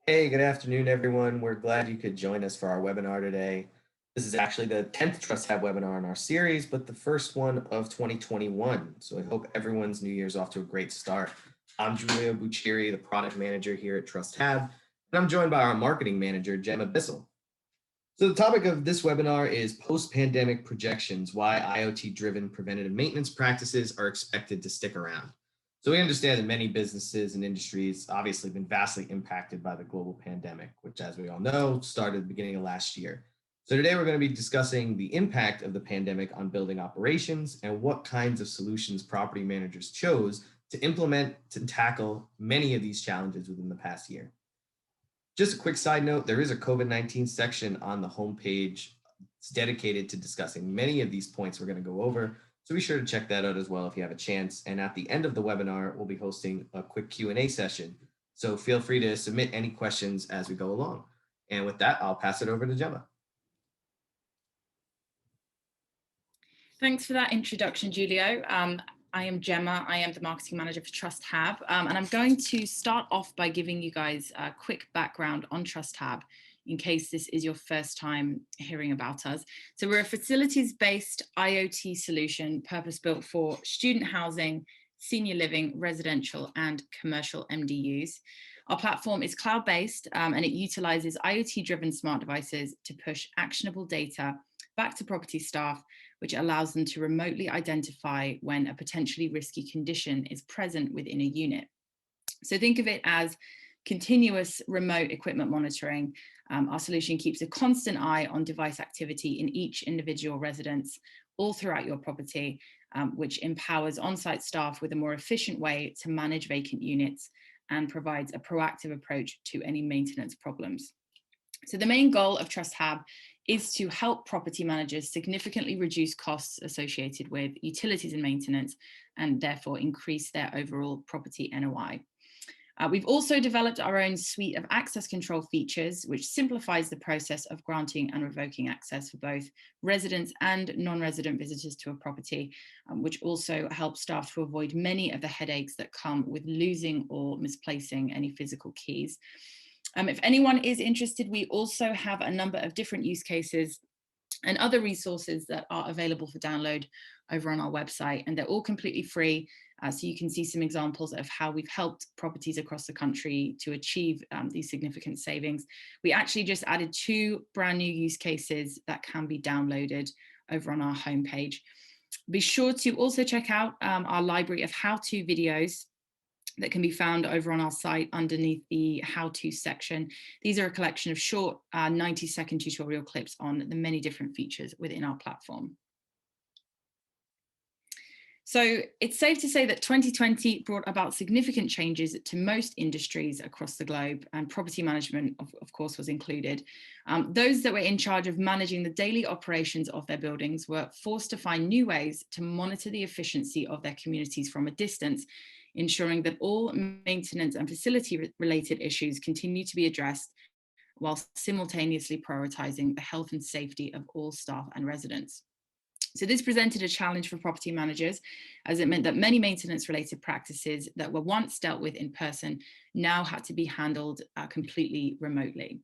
Hey, good afternoon, everyone. We're glad you could join us for our webinar today. This is actually the 10th Trusthab webinar in our series, but the first one of 2021. So I hope everyone's New Year's off to a great start. I'm Julio Buccieri, the product manager here at Trusthab, and I'm joined by our marketing manager, Gemma Bissell. So the topic of this webinar is post-pandemic projections, why IoT-driven preventative maintenance practices are expected to stick around. So we understand that many businesses and industries obviously been vastly impacted by the global pandemic, which, as we all know, started at the beginning of last year. So today we're going to be discussing the impact of the pandemic on building operations and what kinds of solutions property managers chose to implement to tackle many of these challenges within the past year. Just a quick side note, there is a COVID-19 section on the homepage. It's dedicated to discussing many of these points we're going to go over. So be sure to check that out as well if you have a chance. And at the end of the webinar, we'll be hosting a quick Q&A session. So feel free to submit any questions as we go along. And with that, I'll pass it over to Gemma. Thanks for that introduction, Julio. I am Gemma. I am the marketing manager for Trusthab, and I'm going to start off by giving you guys a quick background on Trusthab in case this is your first time hearing about us. So we're a facilities-based IoT solution purpose-built for student housing, senior living, residential, and commercial MDUs. Our platform is cloud-based, and it utilizes IoT-driven smart devices to push actionable data back to property staff, which allows them to remotely identify when a potentially risky condition is present within a unit. So think of it as continuous remote equipment monitoring. Our solution keeps a constant eye on device activity in each individual residence all throughout your property, which empowers on-site staff with a more efficient way to manage vacant units and provides a proactive approach to any maintenance problems. So the main goal of Trusthab is to help property managers significantly reduce costs associated with utilities and maintenance, and therefore increase their overall property NOI. We've also developed our own suite of access control features, which simplifies the process of granting and revoking access for both residents and non-resident visitors to a property, which also helps staff to avoid many of the headaches that come with losing or misplacing any physical keys. If anyone is interested, we also have a number of different use cases and other resources that are available for download over on our website, and they're all completely free. So you can see some examples of how we've helped properties across the country to achieve these significant savings. We actually just added 2 brand new use cases that can be downloaded over on our homepage. Be sure to also check out our library of how-to videos that can be found over on our site underneath the how-to section. These are a collection of short 90-second tutorial clips on the many different features within our platform. So it's safe to say that 2020 brought about significant changes to most industries across the globe, and property management, of course, was included. Those that were in charge of managing the daily operations of their buildings were forced to find new ways to monitor the efficiency of their communities from a distance, ensuring that all maintenance and facility-related issues continue to be addressed while simultaneously prioritizing the health and safety of all staff and residents. So this presented a challenge for property managers, as it meant that many maintenance-related practices that were once dealt with in person now had to be handled completely remotely.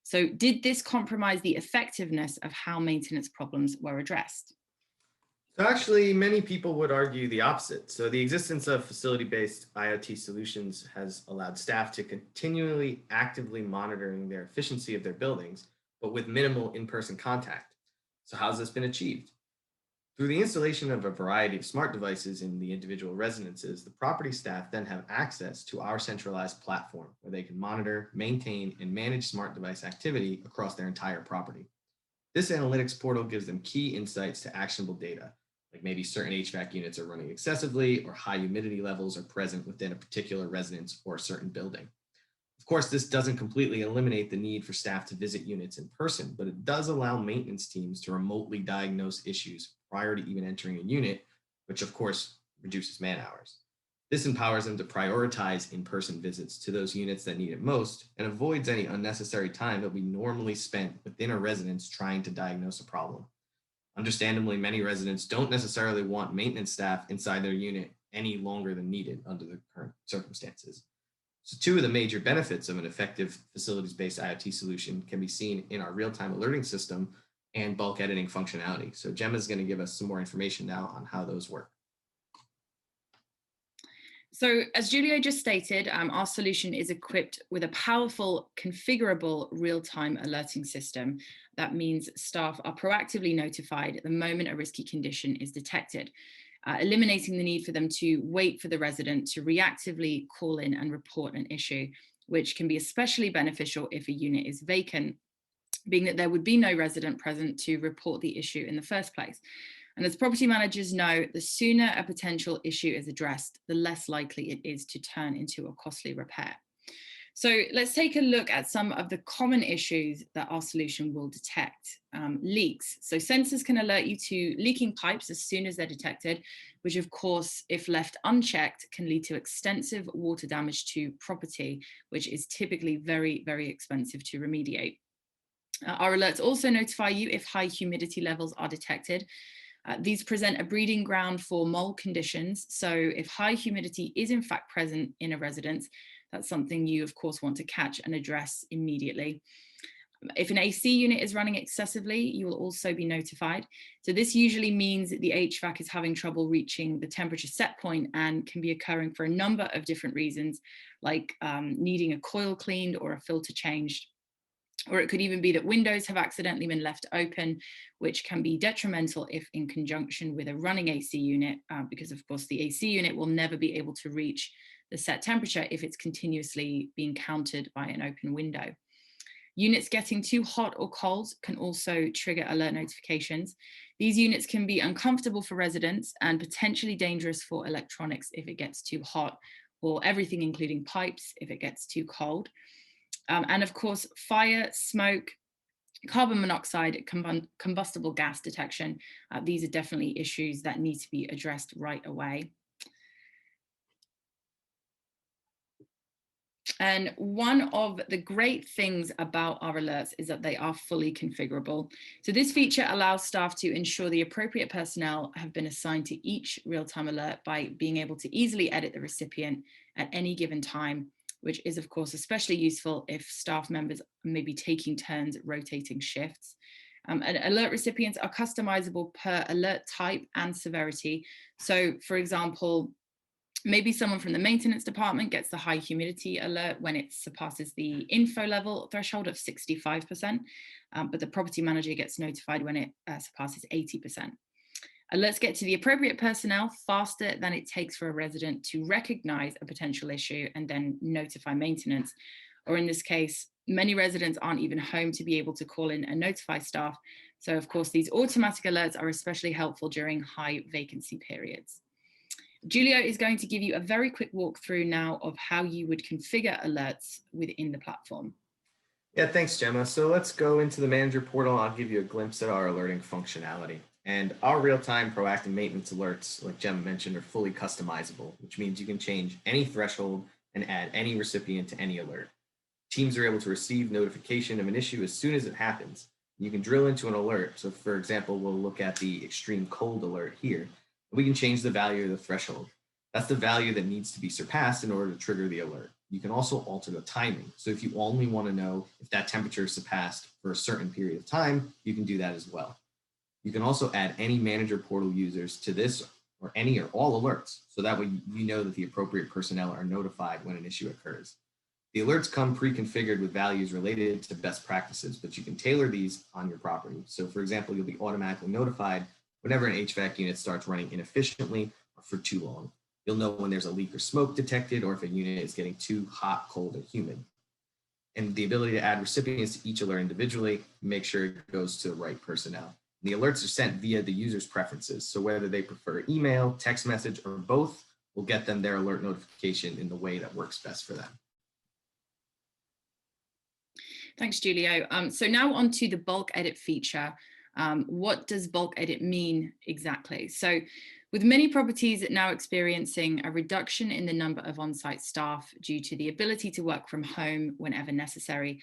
So did this compromise the effectiveness of how maintenance problems were addressed? So actually, many people would argue the opposite. So the existence of facility-based IoT solutions has allowed staff to continually actively monitoring their efficiency of their buildings, but with minimal in-person contact. So how's this been achieved? Through the installation of a variety of smart devices in the individual residences, the property staff then have access to our centralized platform where they can monitor, maintain, and manage smart device activity across their entire property. This analytics portal gives them key insights to actionable data, like maybe certain HVAC units are running excessively or high humidity levels are present within a particular residence or a certain building. Of course, this doesn't completely eliminate the need for staff to visit units in person, but it does allow maintenance teams to remotely diagnose issues prior to even entering a unit, which of course reduces man hours. This empowers them to prioritize in-person visits to those units that need it most and avoids any unnecessary time that we normally spent within a residence trying to diagnose a problem. Understandably, many residents don't necessarily want maintenance staff inside their unit any longer than needed under the current circumstances. So two of the major benefits of an effective facilities-based IoT solution can be seen in our real-time alerting system and bulk editing functionality. So Gemma is going to give us some more information now on how those work. So as Julio just stated, our solution is equipped with a powerful configurable real-time alerting system. That means staff are proactively notified the moment a risky condition is detected, eliminating the need for them to wait for the resident to reactively call in and report an issue, which can be especially beneficial if a unit is vacant, being that there would be no resident present to report the issue in the first place. And as property managers know, the sooner a potential issue is addressed, the less likely it is to turn into a costly repair. So let's take a look at some of the common issues that our solution will detect. Leaks. So sensors can alert you to leaking pipes as soon as they're detected, which of course, if left unchecked, can lead to extensive water damage to property, which is typically very, very expensive to remediate. Our alerts also notify you if high humidity levels are detected. These present a breeding ground for mold conditions. So if high humidity is in fact present in a residence, that's something you of course want to catch and address immediately. If an AC unit is running excessively, you will also be notified. So this usually means that the HVAC is having trouble reaching the temperature set point and can be occurring for a number of different reasons, like needing a coil cleaned or a filter changed. Or it could even be that windows have accidentally been left open, which can be detrimental if in conjunction with a running AC unit, because of course the AC unit will never be able to reach the set temperature if it's continuously being countered by an open window. Units getting too hot or cold can also trigger alert notifications. These units can be uncomfortable for residents and potentially dangerous for electronics if it gets too hot, or everything including pipes if it gets too cold. And of course, fire, smoke, carbon monoxide, combustible gas detection. These are definitely issues that need to be addressed right away. And one of the great things about our alerts is that they are fully configurable. So this feature allows staff to ensure the appropriate personnel have been assigned to each real-time alert by being able to easily edit the recipient at any given time, which is of course especially useful if staff members may be taking turns rotating shifts. And alert recipients are customizable per alert type and severity. So for example, maybe someone from the maintenance department gets the high humidity alert when it surpasses the info level threshold of 65%, but the property manager gets notified when it surpasses 80%. Alerts get to the appropriate personnel faster than it takes for a resident to recognize a potential issue and then notify maintenance. Or in this case, many residents aren't even home to be able to call in and notify staff. So of course, these automatic alerts are especially helpful during high vacancy periods. Julio is going to give you a very quick walkthrough now of how you would configure alerts within the platform. Yeah, thanks, Gemma. So let's go into the manager portal. I'll give you a glimpse at our alerting functionality. And our real-time proactive maintenance alerts, like Gemma mentioned, are fully customizable, which means you can change any threshold and add any recipient to any alert. Teams are able to receive notification of an issue as soon as it happens. You can drill into an alert. So for example, we'll look at the extreme cold alert here. We can change the value of the threshold. That's the value that needs to be surpassed in order to trigger the alert. You can also alter the timing. So if you only want to know if that temperature is surpassed for a certain period of time, you can do that as well. You can also add any manager portal users to this or any or all alerts. So that way you know that the appropriate personnel are notified when an issue occurs. The alerts come pre-configured with values related to best practices, but you can tailor these on your property. So for example, you'll be automatically notified whenever an HVAC unit starts running inefficiently or for too long. You'll know when there's a leak or smoke detected or if a unit is getting too hot, cold, or humid. And the ability to add recipients to each alert individually, make sure it goes to the right personnel. The alerts are sent via the user's preferences. So whether they prefer email, text message, or both, will get them their alert notification in the way that works best for them. Thanks, Julio. So now on to the bulk edit feature. What does bulk edit mean exactly? So with many properties now experiencing a reduction in the number of on-site staff due to the ability to work from home whenever necessary,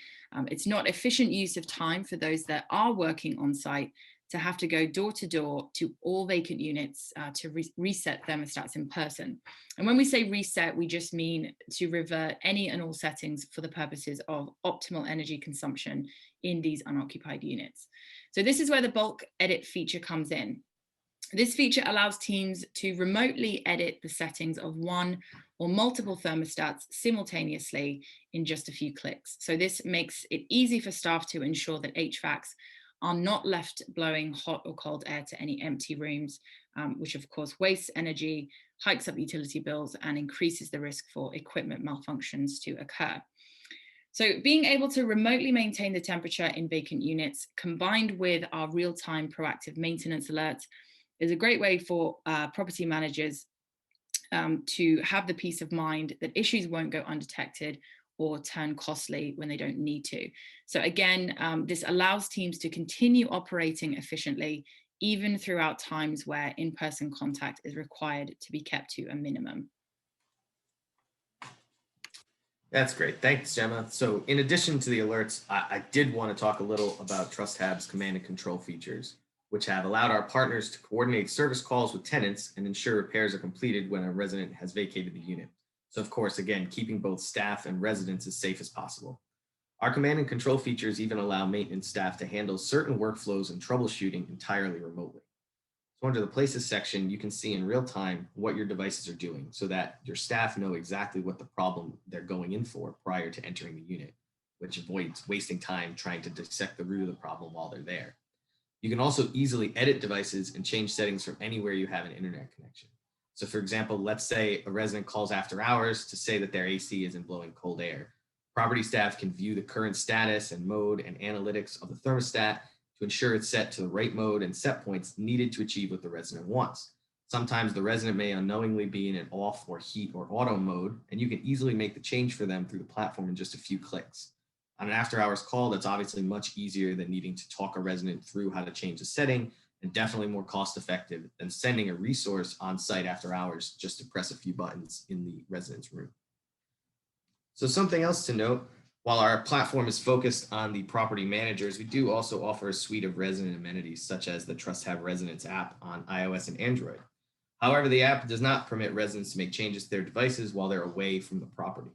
it's not efficient use of time for those that are working on-site to have to go door to door to all vacant units to reset thermostats in person. And when we say reset, we just mean to revert any and all settings for the purposes of optimal energy consumption in these unoccupied units. So this is where the bulk edit feature comes in. This feature allows teams to remotely edit the settings of one or multiple thermostats simultaneously in just a few clicks. So this makes it easy for staff to ensure that HVACs are not left blowing hot or cold air to any empty rooms, which of course wastes energy, hikes up utility bills, and increases the risk for equipment malfunctions to occur. So being able to remotely maintain the temperature in vacant units, combined with our real-time proactive maintenance alerts, is a great way for property managers to have the peace of mind that issues won't go undetected or turn costly when they don't need to. So again, this allows teams to continue operating efficiently, even throughout times where in-person contact is required to be kept to a minimum. That's great. Thanks, Gemma. So in addition to the alerts, I did want to talk a little about Trusthab's command and control features, which have allowed our partners to coordinate service calls with tenants and ensure repairs are completed when a resident has vacated the unit. So of course, again, keeping both staff and residents as safe as possible. Our command and control features even allow maintenance staff to handle certain workflows and troubleshooting entirely remotely. So under the places section, you can see in real time what your devices are doing so that your staff know exactly what the problem they're going in for prior to entering the unit, which avoids wasting time trying to dissect the root of the problem while they're there. You can also easily edit devices and change settings from anywhere you have an internet connection. So for example, let's say a resident calls after hours to say that their AC isn't blowing cold air. Property staff can view the current status and mode and analytics of the thermostat to ensure it's set to the right mode and set points needed to achieve what the resident wants. Sometimes the resident may unknowingly be in an off or heat or auto mode, and you can easily make the change for them through the platform in just a few clicks. On an after hours call, that's obviously much easier than needing to talk a resident through how to change the setting, and definitely more cost effective than sending a resource on site after hours just to press a few buttons in the resident's room. So something else to note, while our platform is focused on the property managers, we do also offer a suite of resident amenities such as the Trusthab Residents app on iOS and Android. However, the app does not permit residents to make changes to their devices while they're away from the property.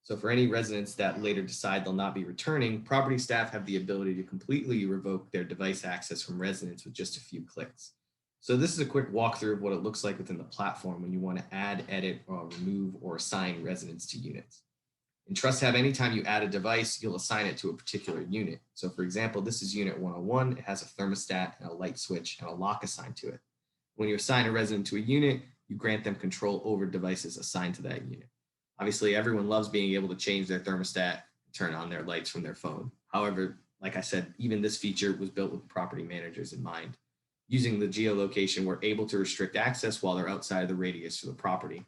So for any residents that later decide they'll not be returning, property staff have the ability to completely revoke their device access from residents with just a few clicks. So this is a quick walkthrough of what it looks like within the platform when you want to add, edit, or remove, or assign residents to units. In Trusthab, anytime you add a device, you'll assign it to a particular unit. So for example, this is unit 101. It has a thermostat and a light switch and a lock assigned to it. When you assign a resident to a unit, you grant them control over devices assigned to that unit. Obviously, everyone loves being able to change their thermostat and turn on their lights from their phone. However, like I said, even this feature was built with property managers in mind. Using the geolocation, we're able to restrict access while they're outside of the radius of the property.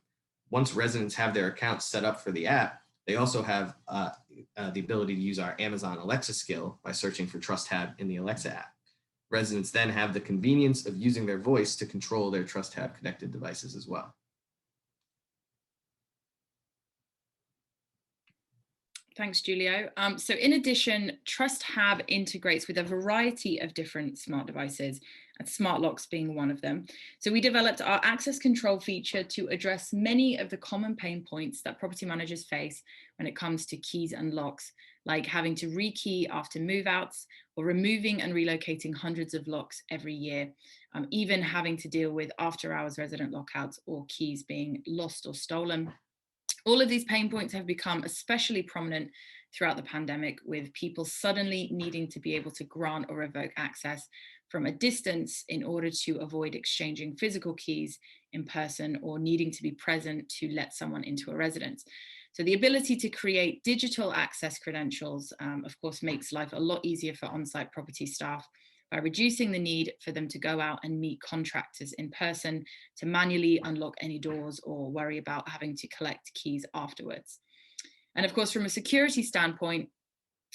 Once residents have their accounts set up for the app, they also have the ability to use our Amazon Alexa skill by searching for Trusthab in the Alexa app. Residents then have the convenience of using their voice to control their Trusthab connected devices as well. Thanks, Julio. So in addition, Trusthab integrates with a variety of different smart devices, and smart locks being one of them. So we developed our access control feature to address many of the common pain points that property managers face when it comes to keys and locks, like having to rekey after move outs or removing and relocating hundreds of locks every year, even having to deal with after hours resident lockouts or keys being lost or stolen. All of these pain points have become especially prominent throughout the pandemic, with people suddenly needing to be able to grant or revoke access from a distance in order to avoid exchanging physical keys in person or needing to be present to let someone into a residence. So the ability to create digital access credentials, of course, makes life a lot easier for on-site property staff by reducing the need for them to go out and meet contractors in person to manually unlock any doors or worry about having to collect keys afterwards. And of course, from a security standpoint,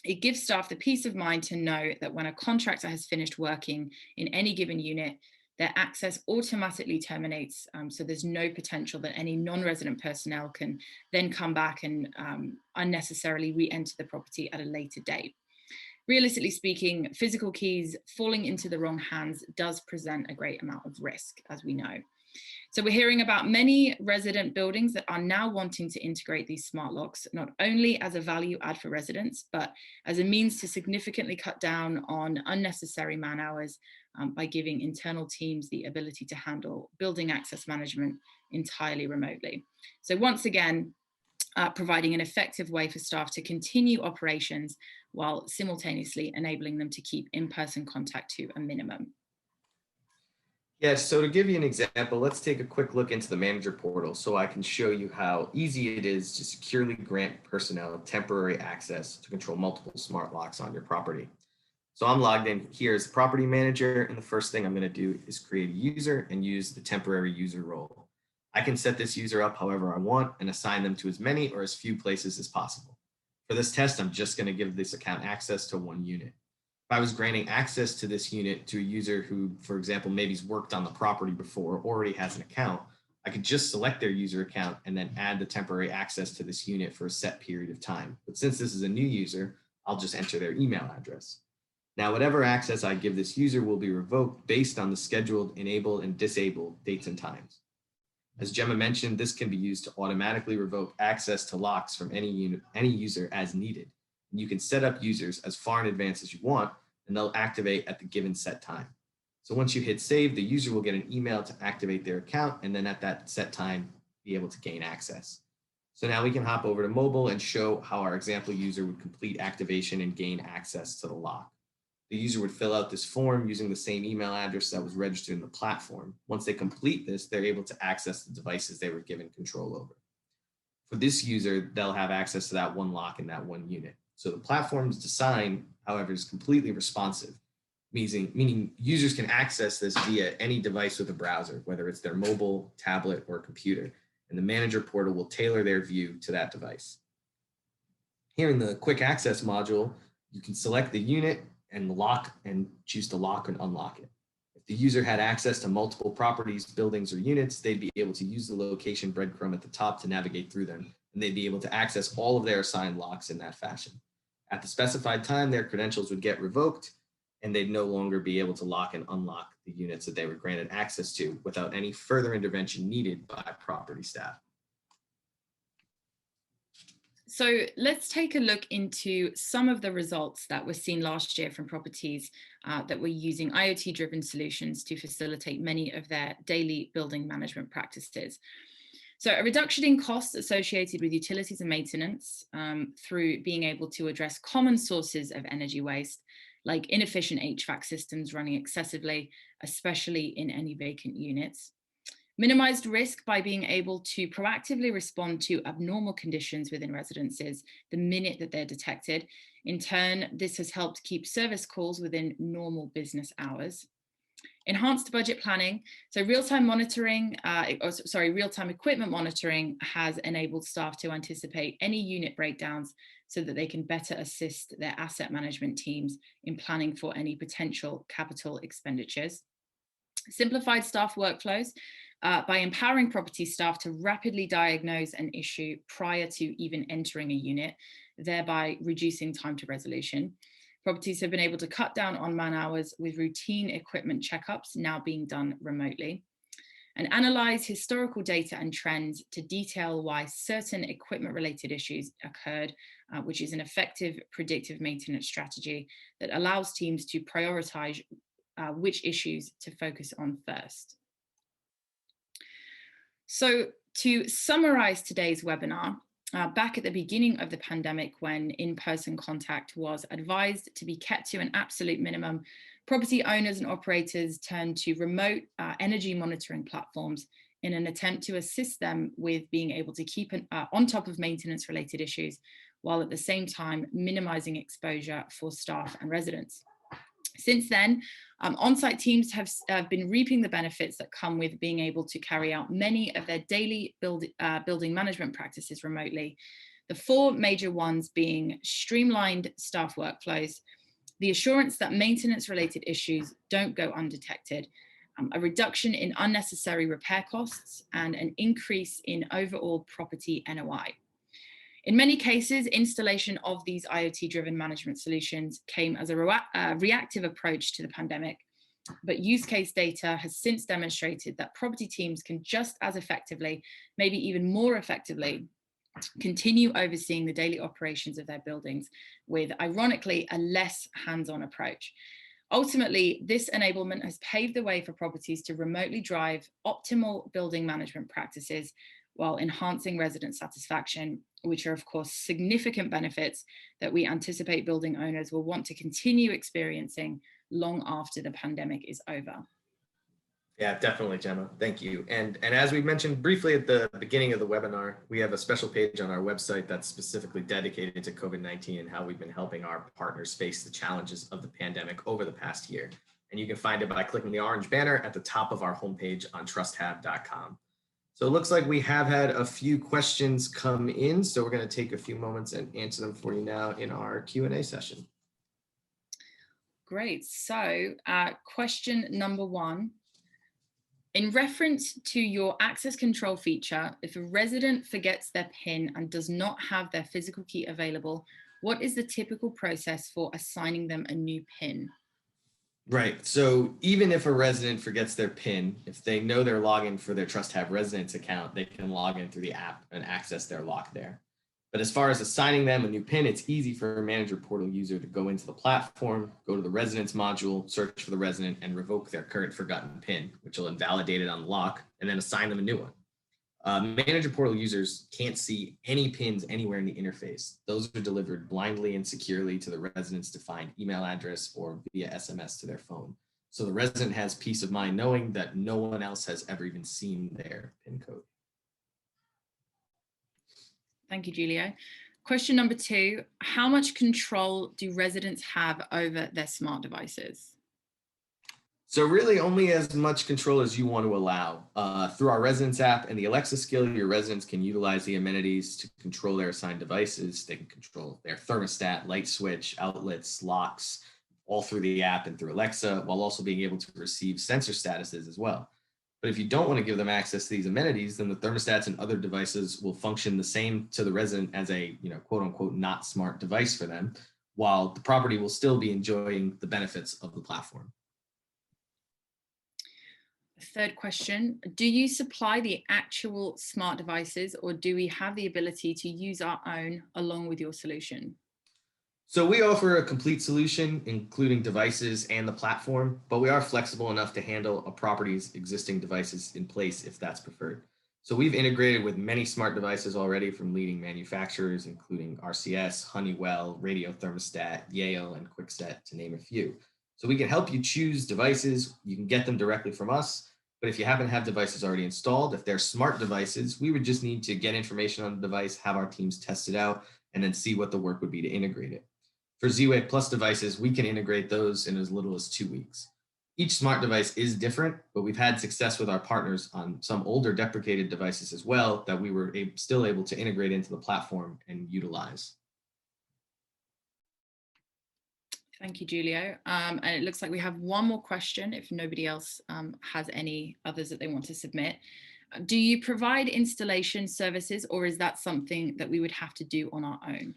it gives staff the peace of mind to know that when a contractor has finished working in any given unit, their access automatically terminates. So there's no potential that any non-resident personnel can then come back and unnecessarily re-enter the property at a later date. realistically speaking, physical keys falling into the wrong hands does present a great amount of risk, as we know. So we're hearing about many resident buildings that are now wanting to integrate these smart locks, not only as a value add for residents, but as a means to significantly cut down on unnecessary man hours by giving internal teams the ability to handle building access management entirely remotely. So once again, providing an effective way for staff to continue operations while simultaneously enabling them to keep in-person contact to a minimum. Yeah, so to give you an example, let's take a quick look into the manager portal so I can show you how easy it is to securely grant personnel temporary access to control multiple smart locks on your property. So I'm logged in here as the property manager, and the first thing I'm going to do is create a user and use the temporary user role. I can set this user up however I want and assign them to as many or as few places as possible. For this test, I'm just going to give this account access to one unit. If I was granting access to this unit to a user who, for example, maybe's worked on the property before, already has an account, I could just select their user account and then add the temporary access to this unit for a set period of time. But since this is a new user, I'll just enter their email address. Now, whatever access I give this user will be revoked based on the scheduled, enabled, and disabled dates and times. As Gemma mentioned, this can be used to automatically revoke access to locks from any user as needed. And you can set up users as far in advance as you want, and they'll activate at the given set time. So once you hit save, the user will get an email to activate their account, and then at that set time, be able to gain access. So now we can hop over to mobile and show how our example user would complete activation and gain access to the lock. The user would fill out this form using the same email address that was registered in the platform. Once they complete this, they're able to access the devices they were given control over. For this user, they'll have access to that one lock in that one unit. So the platform's design, however, is completely responsive, meaning users can access this via any device with a browser, whether it's their mobile, tablet, or computer, and the manager portal will tailor their view to that device. Here in the quick access module, you can select the unit and the lock and choose to lock and unlock it. If the user had access to multiple properties, buildings, or units, they'd be able to use the location breadcrumb at the top to navigate through them, and they'd be able to access all of their assigned locks in that fashion. At the specified time, their credentials would get revoked, and they'd no longer be able to lock and unlock the units that they were granted access to without any further intervention needed by property staff. So let's take a look into some of the results that were seen last year from properties that were using IoT-driven solutions to facilitate many of their daily building management practices. So a reduction in costs associated with utilities and maintenance through being able to address common sources of energy waste, like inefficient HVAC systems running excessively, especially in any vacant units. Minimized risk by being able to proactively respond to abnormal conditions within residences the minute that they're detected. In turn, this has helped keep service calls within normal business hours. Enhanced budget planning. So real-time equipment monitoring has enabled staff to anticipate any unit breakdowns so that they can better assist their asset management teams in planning for any potential capital expenditures. Simplified staff workflows by empowering property staff to rapidly diagnose an issue prior to even entering a unit, thereby reducing time to resolution. Properties have been able to cut down on man hours with routine equipment checkups now being done remotely. And analyze historical data and trends to detail why certain equipment-related issues occurred, which is an effective predictive maintenance strategy that allows teams to prioritize which issues to focus on first. So to summarize today's webinar, back at the beginning of the pandemic, when in-person contact was advised to be kept to an absolute minimum, property owners and operators turned to remote energy monitoring platforms in an attempt to assist them with being able to keep on top of maintenance-related issues, while at the same time minimizing exposure for staff and residents. Since then, on-site teams have been reaping the benefits that come with being able to carry out many of their daily building management practices remotely. The four major ones being streamlined staff workflows, the assurance that maintenance-related issues don't go undetected, a reduction in unnecessary repair costs, and an increase in overall property NOI. In many cases, installation of these IoT-driven management solutions came as a reactive approach to the pandemic, but use case data has since demonstrated that property teams can just as effectively, maybe even more effectively, continue overseeing the daily operations of their buildings with, ironically, a less hands-on approach. Ultimately, this enablement has paved the way for properties to remotely drive optimal building management practices while enhancing resident satisfaction, which are, of course, significant benefits that we anticipate building owners will want to continue experiencing long after the pandemic is over. Yeah, definitely, Gemma. Thank you. And as we mentioned briefly at the beginning of the webinar, we have a special page on our website that's specifically dedicated to COVID-19 and how we've been helping our partners face the challenges of the pandemic over the past year. And you can find it by clicking the orange banner at the top of our homepage on trusthab.com. So it looks like we have had a few questions come in, so we're going to take a few moments and answer them for you now in our Q&A session. Great. So question number one. In reference to your access control feature, if a resident forgets their PIN and does not have their physical key available, what is the typical process for assigning them a new PIN? Right. So even if a resident forgets their PIN, if they know their login for their Trusthab residence account, they can log in through the app and access their lock there. But as far as assigning them a new PIN, it's easy for a manager portal user to go into the platform, go to the residence module, search for the resident, and revoke their current forgotten PIN, which will invalidate it on the lock, and then assign them a new one. Manager portal users can't see any PINs anywhere in the interface. Those are delivered blindly and securely to the resident's defined email address or via SMS to their phone. So the resident has peace of mind knowing that no one else has ever even seen their PIN code. Thank you, Julio. Question number two, how much control do residents have over their smart devices? So really only as much control as you want to allow. Through our residence app and the Alexa skill, your residents can utilize the amenities to control their assigned devices. They can control their thermostat, light switch, outlets, locks, all through the app and through Alexa, while also being able to receive sensor statuses as well. But if you don't want to give them access to these amenities, then the thermostats and other devices will function the same to the resident as a, quote unquote, not smart device for them, while the property will still be enjoying the benefits of the platform. Third question, do you supply the actual smart devices or do we have the ability to use our own along with your solution? So we offer a complete solution, including devices and the platform, but we are flexible enough to handle a property's existing devices in place if that's preferred. So we've integrated with many smart devices already from leading manufacturers, including RCS, Honeywell, Radio Thermostat, Yale, and Kwikset, to name a few. So we can help you choose devices. You can get them directly from us. But if you happen to have devices already installed, if they're smart devices, we would just need to get information on the device, have our teams test it out, and then see what the work would be to integrate it. For Z-Wave Plus devices, we can integrate those in as little as 2 weeks. Each smart device is different, but we've had success with our partners on some older deprecated devices as well that we were still able to integrate into the platform and utilize. Thank you, Julio. And it looks like we have one more question if nobody else has any others that they want to submit. Do you provide installation services or is that something that we would have to do on our own?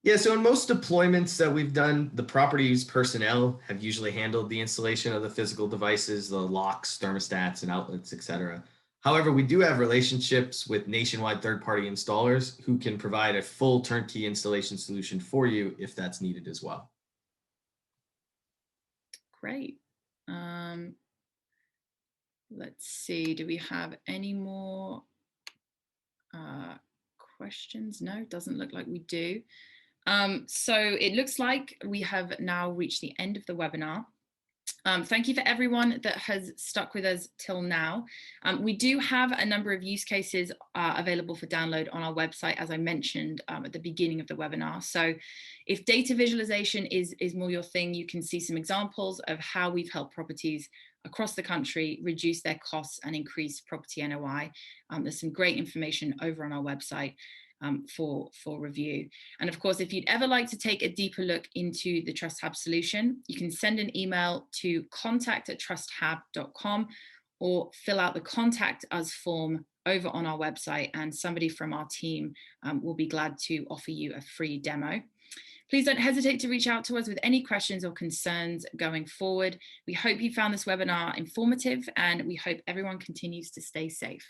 Yeah, so in most deployments that we've done, the property's personnel have usually handled the installation of the physical devices, the locks, thermostats, and outlets, etc. However, we do have relationships with nationwide third-party installers who can provide a full turnkey installation solution for you if that's needed as well. Great. Let's see, do we have any more questions? No, doesn't look like we do. So it looks like we have now reached the end of the webinar. Thank you for everyone that has stuck with us till now. We do have a number of use cases available for download on our website, as I mentioned at the beginning of the webinar. So if data visualization is more your thing, you can see some examples of how we've helped properties across the country reduce their costs and increase property NOI. There's some great information over on our website for review. And of course, if you'd ever like to take a deeper look into the Trusthab solution, you can send an email to contact@trusthab.com or fill out the Contact Us form over on our website, and somebody from our team will be glad to offer you a free demo. Please don't hesitate to reach out to us with any questions or concerns going forward. We hope you found this webinar informative, and we hope everyone continues to stay safe.